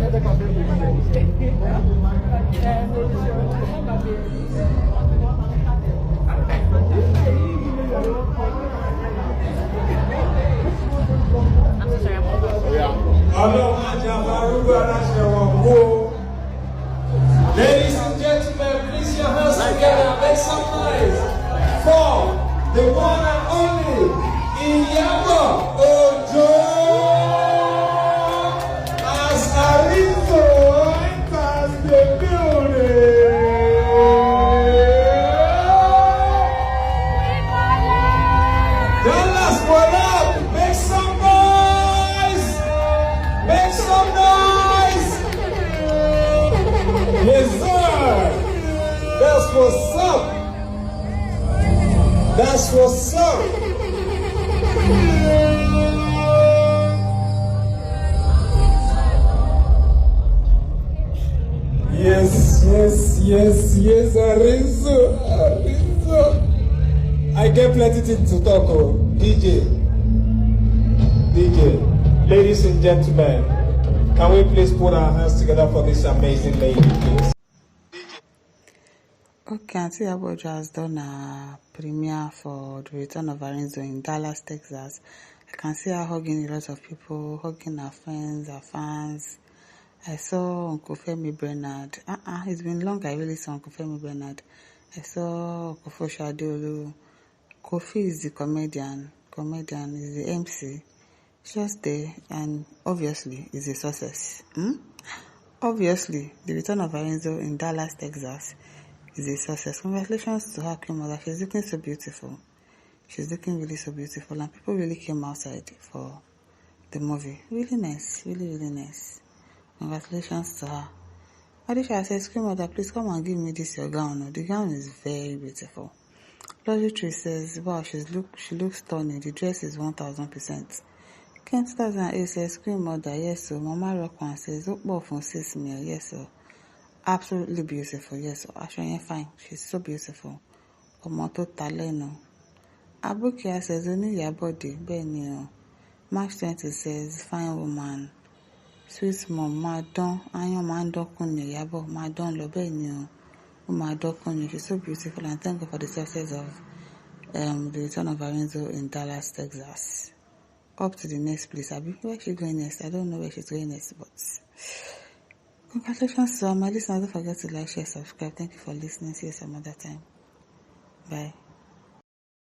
Ladies and gentlemen, please your hands together, make some noise for the one and only Iyaboojo'S as Arizo enters the building. Dallas, what up? Make some noise! Make some noise! Yes, sir! That's what's up! That's what's up! Yes, Arizo. I get plenty things to talk about. DJ, ladies and gentlemen, can we please put our hands together for this amazing lady, please? Okay, Auntie Iyaboojo has done a premiere for the return of Arizo in Dallas, Texas. I can see her hugging a lot of people, hugging her friends, her fans. I saw Uncle Femi Bernard. It's been long I really saw Uncle Femi Bernard. I saw Uncle Fosha Adeolu. Kofi is the comedian is the MC. Just there, and obviously is a success. Obviously, the return of Arizo in Dallas, Texas is a success. Congratulations to her, Queen Mother. She's looking so beautiful. She's looking really so beautiful, and people really came outside for the movie. Really nice, really nice. Congratulations to her. Ijesha says, Queen Mother, please come and give me this your gown. The gown is very beautiful. Logic Tree says, wow, she looks stunning. The dress is 1000%. Ken 2008 says, Queen Mother, yes, so Mama Rockman says, oh, from 6 million, yes, so absolutely beautiful, yes, so actually fine. She's so beautiful. Omoto Taleno. Abukia says, only your body, Benio. March 20 says, fine woman. Sweet mom, Madon, Ayon Mandon Kunyo, Yabo, Madon Lobenio. She's so beautiful, and thank God for the success of the return of Arizo in Dallas, Texas. Up to the next place. Where is she going next? I don't know where she's going next, but congratulations to all my listeners. Don't forget to like, share, subscribe. Thank you for listening. See you some other time. Bye.